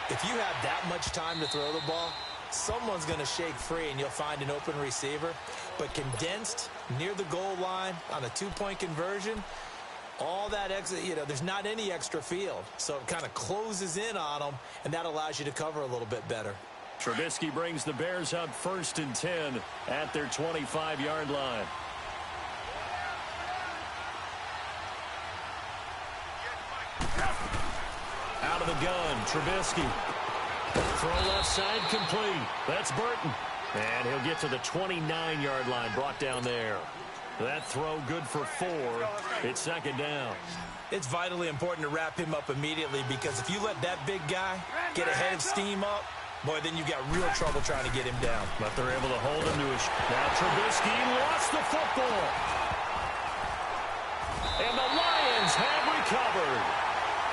if you have that much time to throw the ball, someone's going to shake free and you'll find an open receiver. But condensed near the goal line on a 2-point conversion, all that extra, there's not any extra field. So it kind of closes in on them, and that allows you to cover a little bit better. Trubisky brings the Bears up 1st and 10 at their 25-yard line. Out of the gun, Trubisky. Throw left side complete. That's Burton. And he'll get to the 29-yard line, brought down there. That throw good for 4. It's 2nd down. It's vitally important to wrap him up immediately, because if you let that big guy get a head of steam up, boy, then you got real trouble trying to get him down. But they're able to hold him to his... Now Trubisky lost the football. And the Lions have recovered.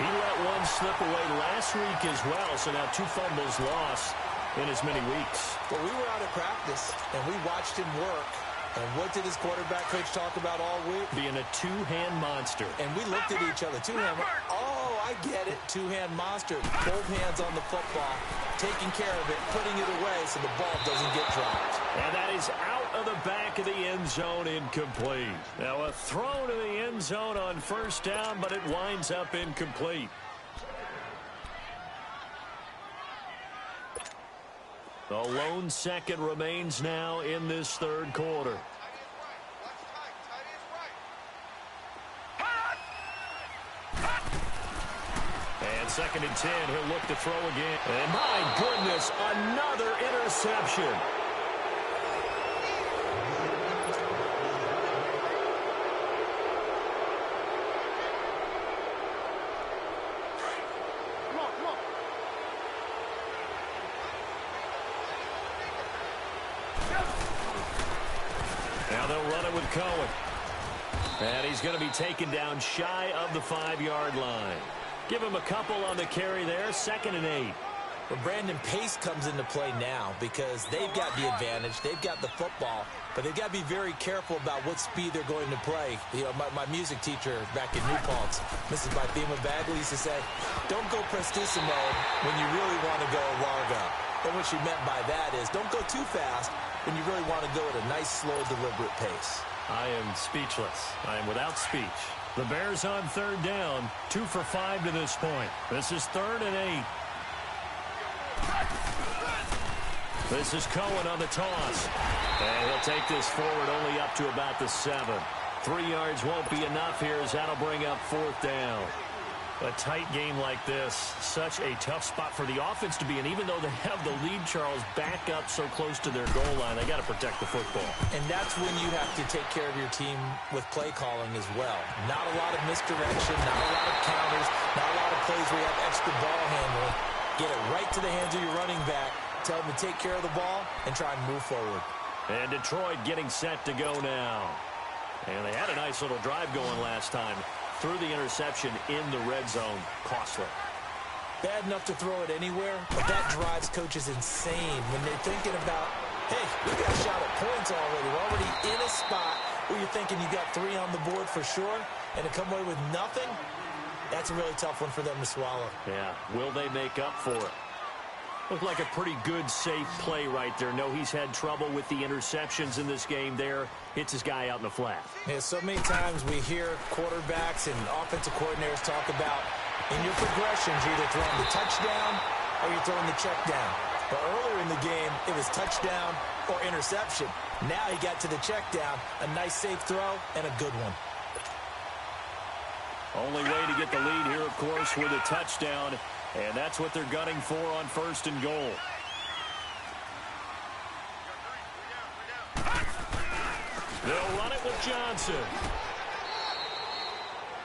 He let one slip away last week as well, so now 2 fumbles lost in as many weeks. Well, we were out at practice, and we watched him work. And what did his quarterback coach talk about all week? Being a 2-hand monster. And we looked at each other. 2-hand. Oh, I get it. 2-hand monster. Both hands on the football, taking care of it, putting it away so the ball doesn't get dropped. And that is out of the back of the end zone, incomplete. Now a throw to the end zone on 1st down, but it winds up incomplete. The lone second remains now in this 3rd quarter. And 2nd and 10, he'll look to throw again. And my goodness, another interception. Now they'll run it with Cohen. And he's going to be taken down shy of the 5-yard line. Give him a couple on the carry there. 2nd and 8. Well, Brandon, pace comes into play now because they've got the advantage. They've got the football, but they've got to be very careful about what speed they're going to play. My music teacher back in New Paltz, Mrs. Bythema Bagley, used to say, don't go prestissimo when you really want to go largo. And what she meant by that is don't go too fast when you really want to go at a nice, slow, deliberate pace. I am speechless. I am without speech. The Bears on 3rd down, 2 for 5 to this point. This is 3rd and 8. This is Cohen on the toss. And he'll take this forward only up to about the 7. 3 yards won't be enough here as that'll bring up 4th down. A tight game like this, such a tough spot for the offense to be in. Even though they have the lead, Charles, back up so close to their goal line, they got to protect the football. And that's when you have to take care of your team with play calling as well. Not a lot of misdirection, not a lot of counters, not a lot of plays where you have extra ball handling. Get it right to the hands of your running back. Tell them to take care of the ball and try and move forward. And Detroit getting set to go now. And they had a nice little drive going last time. Threw the interception in the red zone. Costly. Bad enough to throw it anywhere, but that drives coaches insane when they're thinking about, hey, we got a shot at points already. We're already in a spot where you're thinking you got 3 on the board for sure, and to come away with nothing, that's a really tough one for them to swallow. Yeah, will they make up for it? Looked like a pretty good, safe play right there. No, he's had trouble with the interceptions in this game there. Hits his guy out in the flat. Yeah, so many times we hear quarterbacks and offensive coordinators talk about in your progressions, you're either throwing the touchdown or you're throwing the check down. But earlier in the game, it was touchdown or interception. Now he got to the check down, a nice safe throw, and a good one. Only way to get the lead here, of course, with a touchdown. And that's what they're gunning for on 1st and goal. They'll run it with Johnson.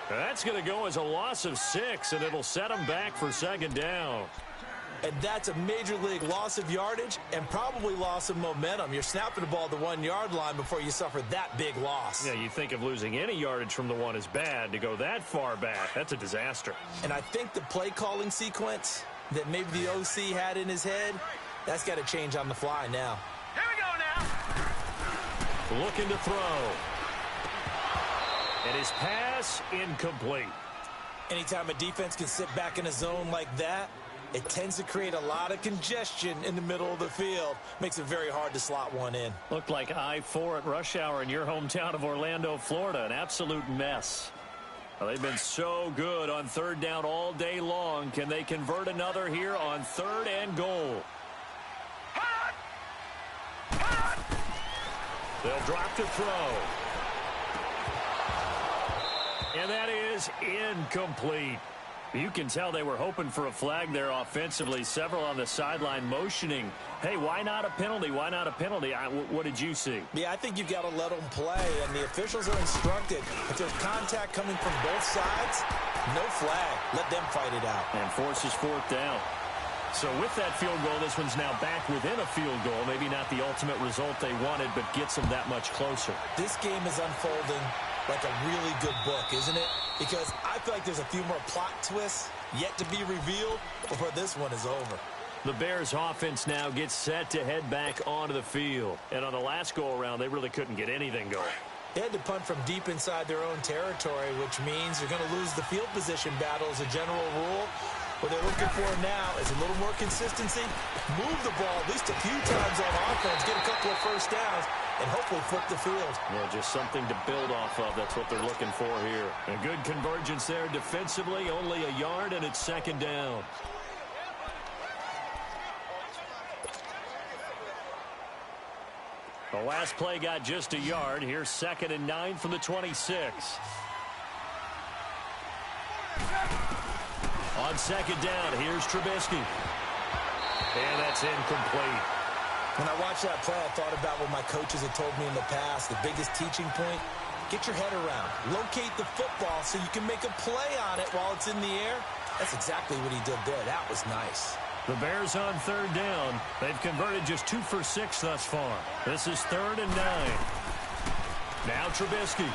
That's going to go as a loss of 6, and it'll set them back for 2nd down. And that's a major league loss of yardage and probably loss of momentum. You're snapping the ball at the 1-yard line before you suffer that big loss. Yeah, you think of losing any yardage from the one is bad. To go that far back, that's a disaster. And I think the play calling sequence that maybe the OC had in his head, that's got to change on the fly now. Here we go now. Looking to throw. And his pass incomplete. Anytime a defense can sit back in a zone like that, it tends to create a lot of congestion in the middle of the field. Makes it very hard to slot one in. Looked like I-4 at rush hour in your hometown of Orlando, Florida. An absolute mess. Well, they've been so good on third down all day long. Can they convert another here on 3rd and goal? They'll drop to throw. And that is incomplete. You can tell they were hoping for a flag there offensively. Several on the sideline motioning. Hey, why not a penalty? Why not a penalty? What did you see? Yeah, I think you've got to let them play, and the officials are instructed. If there's contact coming from both sides, no flag. Let them fight it out. And forces 4th down. So with that field goal, this one's now back within a field goal. Maybe not the ultimate result they wanted, but gets them that much closer. This game is unfolding like a really good book, isn't it? Because I feel like there's a few more plot twists yet to be revealed before this one is over. The Bears offense now gets set to head back onto the field. And on the last go-around, they really couldn't get anything going. They had to punt from deep inside their own territory, which means they're going to lose the field position battle as a general rule. What they're looking for now is a little more consistency, move the ball at least a few times on offense, get a couple of first downs, and hopefully flip the field. Yeah, just something to build off of. That's what they're looking for here. A good convergence there defensively, only a yard, and it's 2nd down. The last play got just a yard. Here's 2nd and 9 from the 26. On 2nd down, here's Trubisky. And that's incomplete. When I watched that play, I thought about what my coaches had told me in the past. The biggest teaching point, get your head around. Locate the football so you can make a play on it while it's in the air. That's exactly what he did there. That was nice. The Bears on 3rd down. They've converted just 2 for 6 thus far. This is 3rd and 9. Now Trubisky.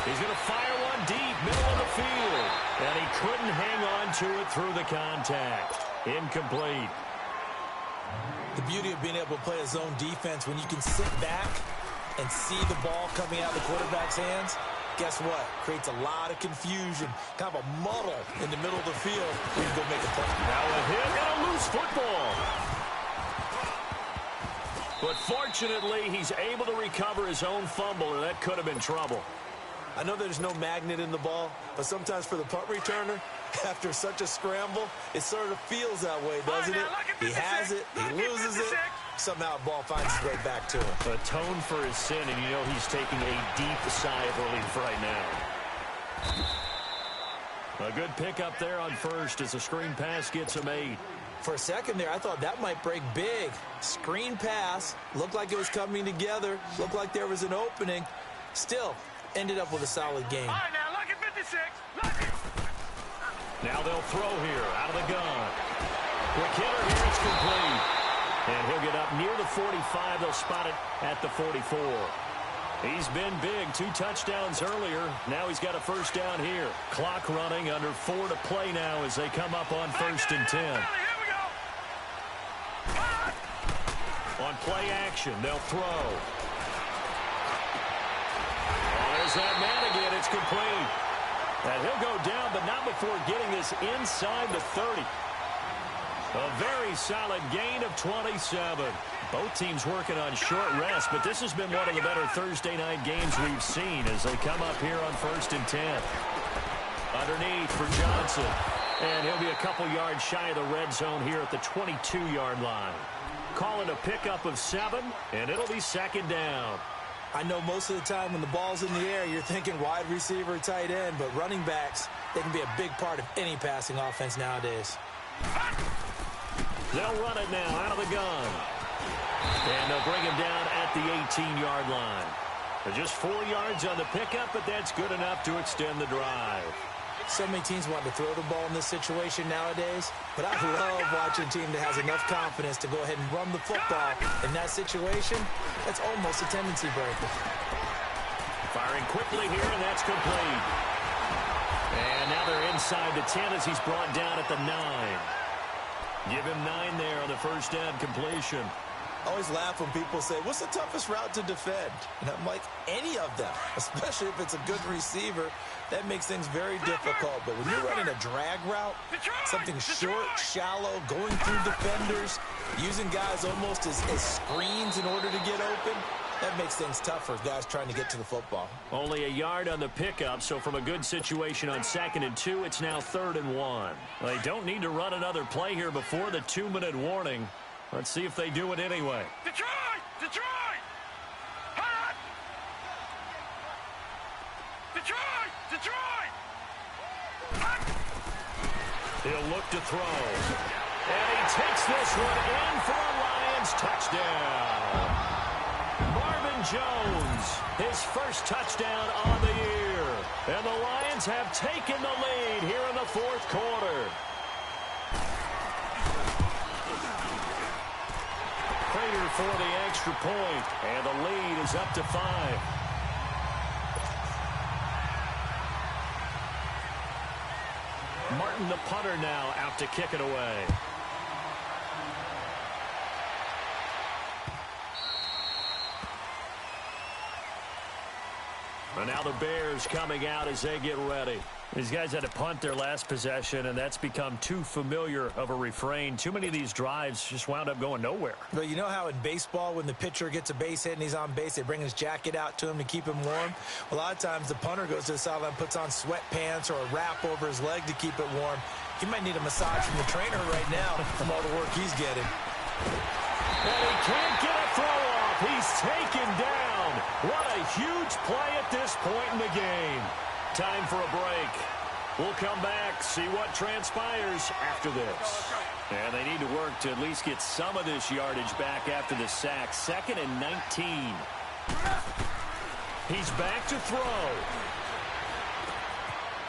He's going to fire one deep, middle of the field. And he couldn't hang on to it through the contact. Incomplete. The beauty of being able to play a zone defense when you can sit back and see the ball coming out of the quarterback's hands, guess what? Creates a lot of confusion, kind of a muddle in the middle of the field where you go make a play. Now a hit and a loose football. But fortunately, he's able to recover his own fumble, or that could have been trouble. I know there's no magnet in the ball, but sometimes for the punt returner, after such a scramble, it sort of feels that way, doesn't it? He has it, he loses it, somehow the ball finds its way back to him. Atone for his sin, and you know he's taking a deep sigh of relief right now. A good pickup there on 1st as a screen pass gets him 8. For a second there, I thought that might break big. Screen pass, looked like it was coming together, looked like there was an opening. Still, ended up with a solid game. All right, now, look at 56. Look it. Now they'll throw here out of the gun. Quick hitter here, it's complete. And he'll get up near the 45. They'll spot it at the 44. He's been big. 2 touchdowns earlier. Now he's got a 1st down here. Clock running, under 4 to play now as they come up on 1st and 10. Here we go. On play action, they'll throw. There's that man again. It's complete. And he'll go down, but not before getting this inside the 30. A very solid gain of 27. Both teams working on short rest, but this has been one of the better Thursday night games we've seen as they come up here on 1st and 10. Underneath for Johnson. And he'll be a couple yards shy of the red zone here at the 22-yard line. Call it a pickup of 7, and it'll be 2nd down. I know most of the time when the ball's in the air, you're thinking wide receiver, tight end, but running backs, they can be a big part of any passing offense nowadays. They'll run it now out of the gun. And they'll bring him down at the 18-yard line. Just 4 yards on the pickup, but that's good enough to extend the drive. So many teams want to throw the ball in this situation nowadays, but I love watching a team that has enough confidence to go ahead and run the football. In that situation, that's almost a tendency breaker. Firing quickly here, and that's complete. And now they're inside the 10 as he's brought down at the 9. Give him 9 there on the first down completion. I always laugh when people say, what's the toughest route to defend? And I'm like, any of them, especially if it's a good receiver. That makes things very difficult. But when you're running a drag route, something short, shallow, going through defenders, using guys almost as screens in order to get open, that makes things tough for guys trying to get to the football. Only a yard on the pickup, so from a good situation on 2nd and 2, it's now 3rd and 1. They don't need to run another play here before the 2-minute warning. Let's see if they do it anyway. Detroit! Detroit! Hot! Detroit! Detroit! Hot! He'll look to throw. And he takes this one in for a Lions touchdown. Marvin Jones, his first touchdown on the year. And the Lions have taken the lead here in the 4th quarter. Prater for the extra point, and the lead is up to 5. Martin, the punter, now out to kick it away. And now the Bears coming out as they get ready. These guys had to punt their last possession, and that's become too familiar of a refrain. Too many of these drives just wound up going nowhere. But you know how in baseball, when the pitcher gets a base hit and he's on base, they bring his jacket out to him to keep him warm? A lot of times the punter goes to the sideline, puts on sweatpants or a wrap over his leg to keep it warm. He might need a massage from the trainer right now from all the work he's getting. And he can't get a throw off. He's taken down. What a huge play at this point in the game. Time for a break. We'll come back, see what transpires after this. And they need to work to at least get some of this yardage back after the sack. 2nd and 19. He's back to throw.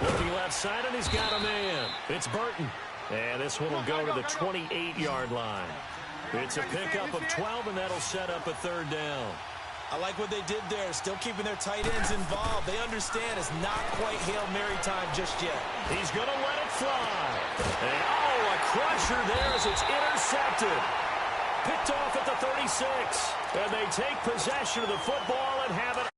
Looking left side, and he's got a man. It's Burton. And this one will go to the 28-yard line. It's a pickup of 12, and that'll set up a 3rd down. I like what they did there, still keeping their tight ends involved. They understand it's not quite Hail Mary time just yet. He's going to let it fly. And, a crusher there as it's intercepted. Picked off at the 36. And they take possession of the football and have it.